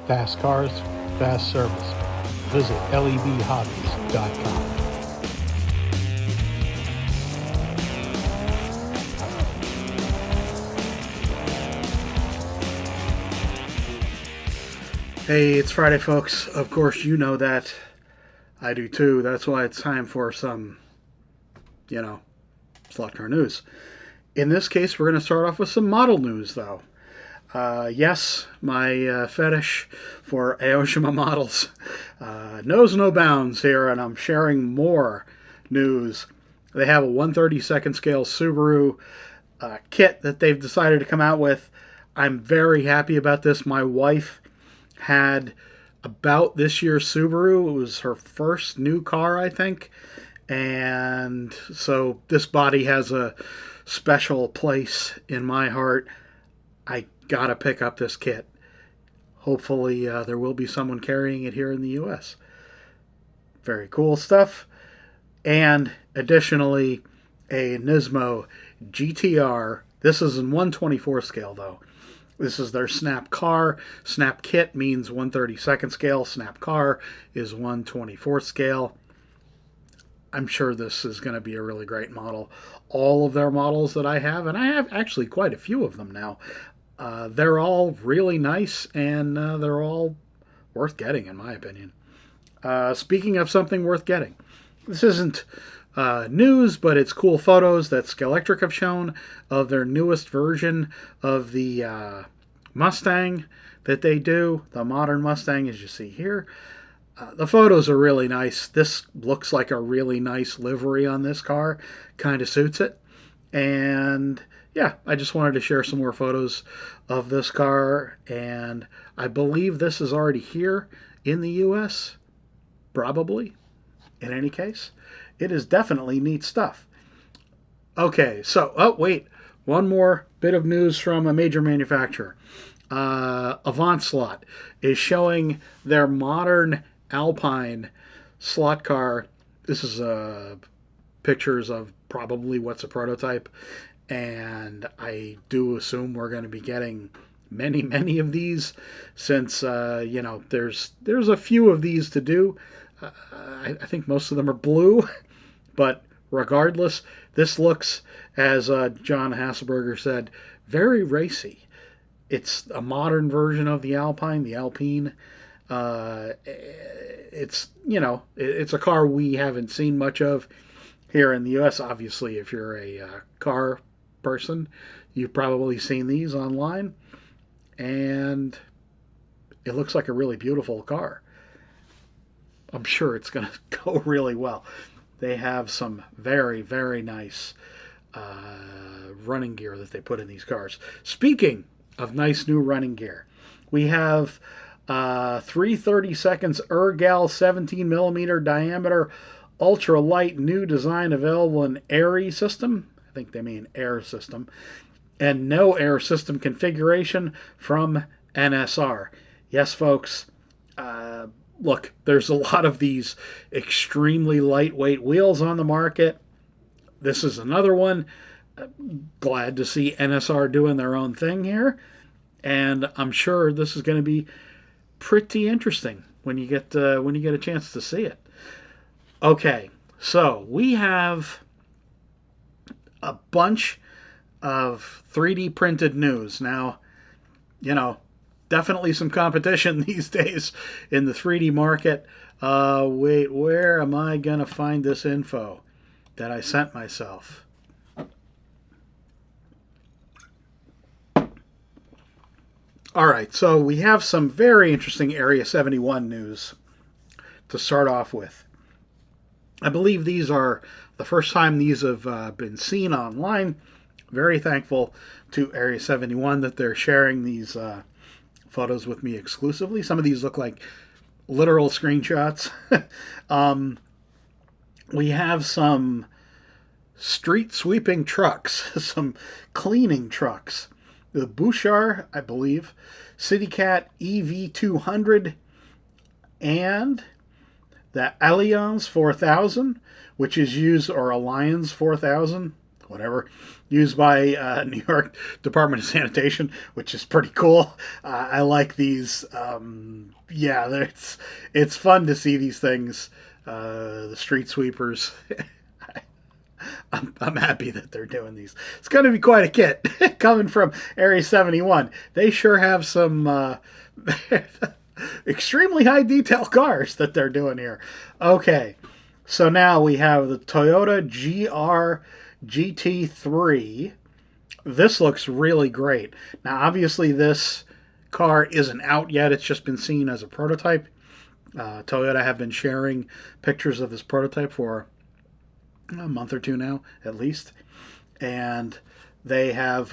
Fast cars, fast service. Visit lebhobbies.com. Hey, it's Friday, folks. Of course, you know that. I do too. That's why it's time for some, slot car news. In this case, we're going to start off with some model news, though. Yes, my fetish for Aoshima models knows no bounds here, and I'm sharing more news. They have a 1/32nd scale Subaru kit that they've decided to come out with. I'm very happy about this. My wife had about this year's Subaru. It was her first new car, I think. And so this body has a special place in my heart. I gotta pick up this kit. Hopefully there will be someone carrying it here in the US. Very cool stuff. And additionally, a Nismo GTR. This is in 1/24 scale though. This is their Snap car. Snap kit means 1/32nd scale. Snap car is 1/24 scale. I'm sure this is going to be a really great model. All of their models that I have, and I have actually quite a few of them now, they're all really nice, and they're all worth getting, in my opinion. Speaking of something worth getting, this isn't news, but it's cool photos that Scalextric have shown of their newest version of the Mustang that they do, the modern Mustang, as you see here. The photos are really nice. This looks like a really nice livery on this car. Kind of suits it. And yeah, I just wanted to share some more photos of this car. And I believe this is already here in the US. Probably. In any case, it is definitely neat stuff. Okay, so, one more bit of news from a major manufacturer. Avant Slot is showing their modern Alpine slot car. This is pictures of probably what's a prototype, and I do assume we're going to be getting many of these, since there's a few of these to do. I think most of them are blue, but regardless, this looks, as John Hasselberger said, very racy. It's a modern version of the Alpine, the Alpine. It's a car we haven't seen much of here in the U.S. Obviously, if you're a car person, you've probably seen these online, and it looks like a really beautiful car. I'm sure it's going to go really well. They have some very, very nice running gear that they put in these cars. Speaking of nice new running gear, we have 3/32 Ergal 17mm diameter ultralight new design available in Airy system. I think they mean air system. And no air system configuration from NSR. Yes, folks. Look, there's a lot of these extremely lightweight wheels on the market. This is another one. Glad to see NSR doing their own thing here. And I'm sure this is going to be pretty interesting when you get a chance to see it. Okay, so we have a bunch of 3D printed news. Now, definitely some competition these days in the 3D market. Wait, where am I going to find this info that I sent myself? All right, so we have some very interesting Area 71 news to start off with. I believe these are the first time these have been seen online. Very thankful to Area 71 that they're sharing these photos with me exclusively. Some of these look like literal screenshots. We have some street sweeping trucks, some cleaning trucks. The Bouchard, I believe, CityCat EV200, and the Allianz 4000, which is used, or Allianz 4000, whatever, used by New York Department of Sanitation, which is pretty cool. I like these. Yeah, it's fun to see these things. The street sweepers. I'm happy that they're doing these. It's going to be quite a kit coming from Area 71. They sure have some extremely high detail cars that they're doing here. Okay, so now we have the Toyota GR GT3. This looks really great. Now, obviously, this car isn't out yet. It's just been seen as a prototype. Toyota have been sharing pictures of this prototype for a month or two now, at least. And they have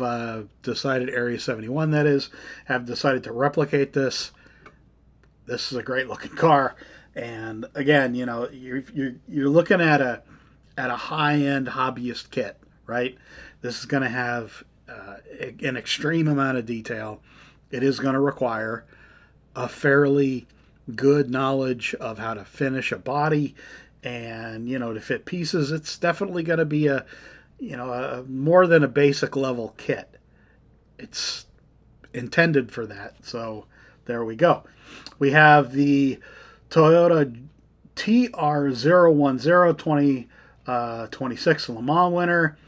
decided, Area 71 that is, have decided to replicate this. This is a great looking car. And again, you know, you're looking at a high-end hobbyist kit, right? This is going to have an extreme amount of detail. It is going to require a fairly good knowledge of how to finish a body, and you know, to fit pieces. It's definitely going to be a more than a basic level kit. It's intended for that. So there we go. We have the Toyota TR010 2026 Le Mans winner,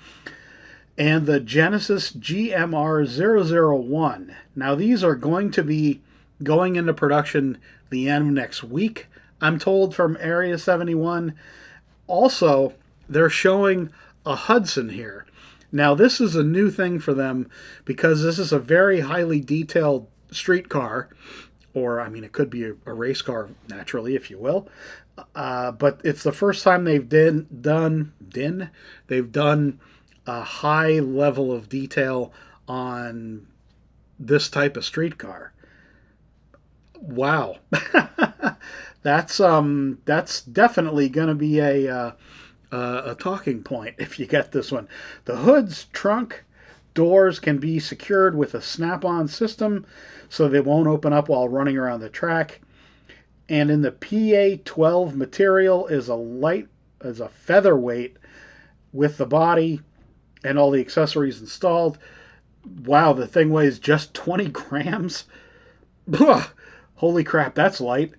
and the Genesis GMR001. Now, these are going to be going into production the end of next week, I'm told, from Area 71. Also, they're showing a Hudson here. Now, this is a new thing for them because this is a very highly detailed street car, or, I mean, it could be a race car, naturally, if you will. But it's the first time they've done a high level of detail on this type of street car. Wow. That's definitely going to be a talking point if you get this one. The hood's trunk doors can be secured with a snap-on system so they won't open up while running around the track. And in the PA12 material is a featherweight with the body and all the accessories installed. Wow, the thing weighs just 20 grams. Blah, holy crap, that's light.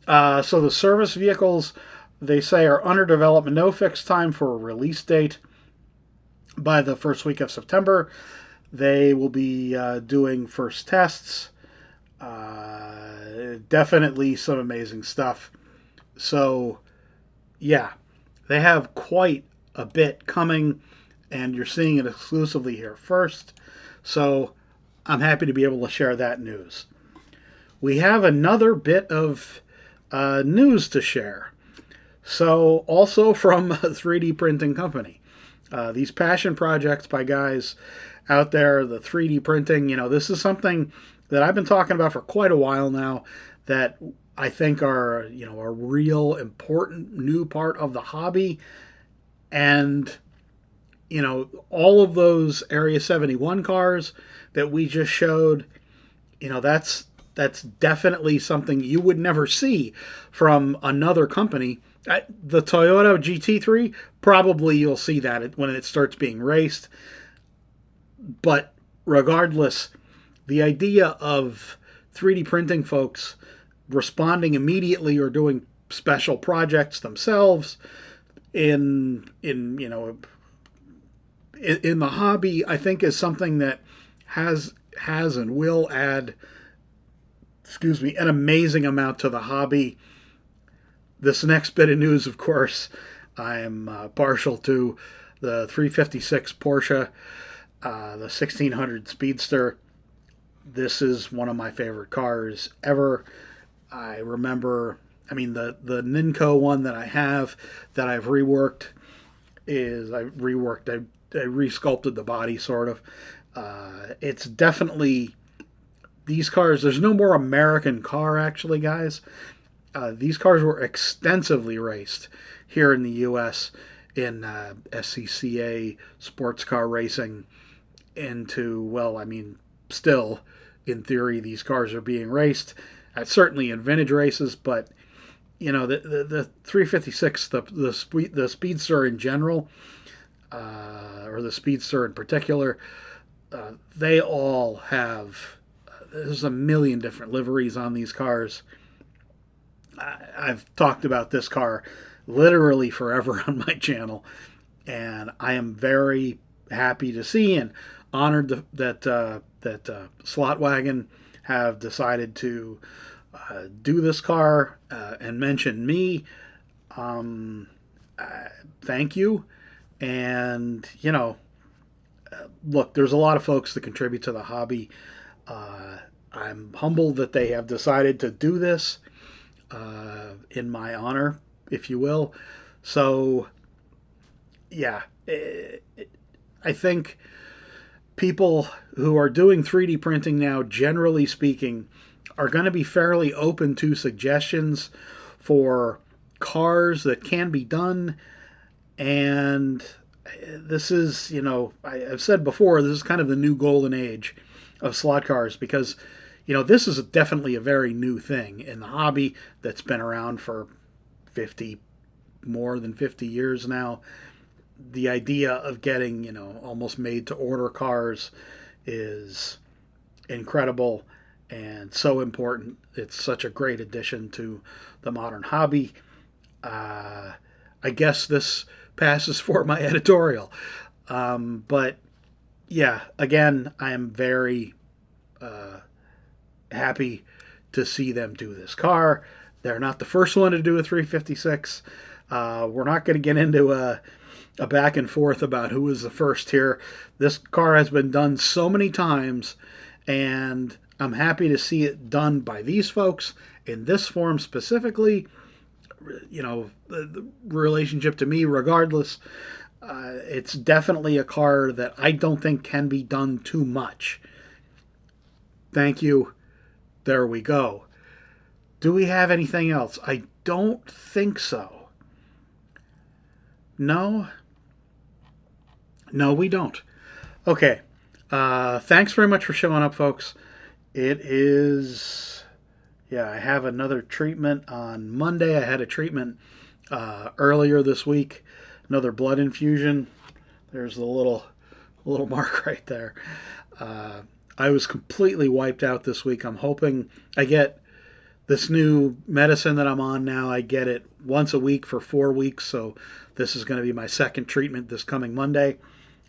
So the service vehicles, they say, are under development. No fixed time for a release date. By the first week of September, they will be doing first tests. Definitely some amazing stuff. So, yeah, they have quite a bit coming, and you're seeing it exclusively here first. So, I'm happy to be able to share that news. We have another bit of news to share. So, also from a 3D printing company. These passion projects by guys out there, the 3D printing, this is something that I've been talking about for quite a while now that I think are, a real important new part of the hobby. And, all of those Area 71 cars that we just showed, that's definitely something you would never see from another company. The Toyota GT3, probably you'll see that when it starts being raced. But regardless, the idea of 3D printing folks responding immediately or doing special projects themselves in the hobby, I think is something that has and will add, an amazing amount to the hobby. This next bit of news, of course, I'm partial to the 356 Porsche, the 1600 Speedster. This is one of my favorite cars ever. I remember, the Ninko one that I have that I've reworked I resculpted the body, sort of. It's definitely, these cars, there's no more American car, actually, guys. These cars were extensively raced here in the U.S. in SCCA sports car racing still, in theory, these cars are being raced, certainly in vintage races, but, the 356, the Speedster in general, or the Speedster in particular, they all have, there's a million different liveries on these cars. I've talked about this car literally forever on my channel, and I am very happy to see and honored that Slot Wagon have decided to do this car and mention me. Thank you. And, you know, look, there's a lot of folks that contribute to the hobby. I'm humbled that they have decided to do this in my honor, if you will. So, yeah, I think people who are doing 3D printing now, generally speaking, are going to be fairly open to suggestions for cars that can be done. And this is, you know, I've said before, this is kind of the new golden age of slot cars, because, you know, this is definitely a very new thing in the hobby that's been around for more than 50 years now. The idea of getting, you know, almost made to order cars is incredible and so important. It's such a great addition to the modern hobby. I guess this passes for my editorial. But yeah, again, I am very happy to see them do this car. They're not the first one to do a 356. We're not going to get into a back and forth about who was the first here. This car has been done so many times, and I'm happy to see it done by these folks in this form specifically. You know, the relationship to me, regardless, it's definitely a car that I don't think can be done too much. Thank you. There we go. Do we have anything else? I don't think so. No, we don't. Okay. Thanks very much for showing up, folks. It is, yeah, I have another treatment on Monday. I had a treatment earlier this week, another blood infusion. There's the little mark right there. I was completely wiped out this week. I'm hoping I get this new medicine that I'm on now. I get it once a week for 4 weeks, so this is going to be my second treatment this coming Monday,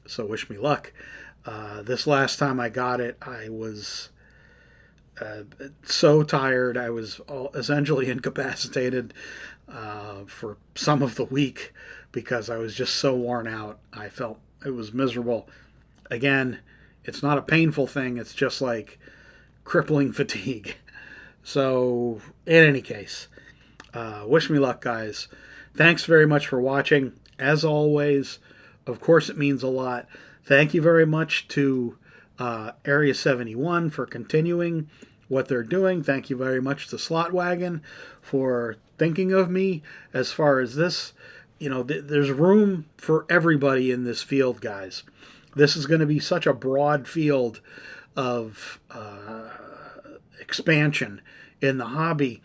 so wish me luck. This last time I got it, I was so tired. I was essentially incapacitated for some of the week because I was just so worn out. I felt it was miserable. Again, it's not a painful thing. It's just like crippling fatigue. So, in any case, wish me luck, guys. Thanks very much for watching. As always, of course, it means a lot. Thank you very much to Area 71 for continuing what they're doing. Thank you very much to Slot Wagon for thinking of me as far as this. You know, there's room for everybody in this field, guys. This is going to be such a broad field of expansion in the hobby,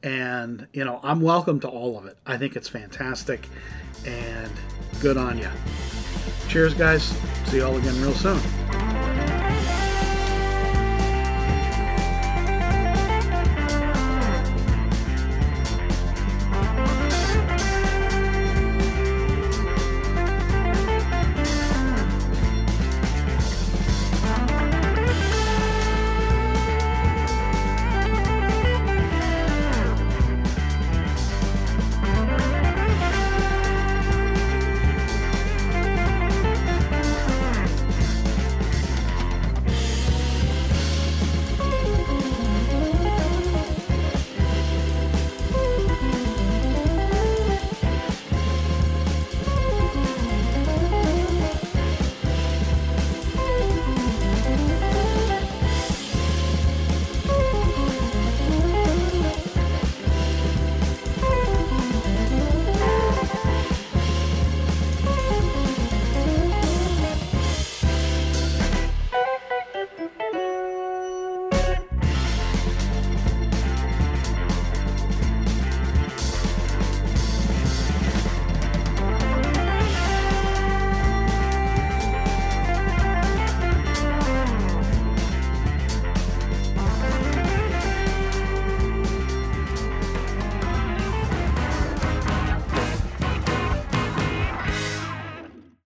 and you know, I'm welcome to all of it. I think it's fantastic, and good on you. Cheers, guys. See you all again real soon.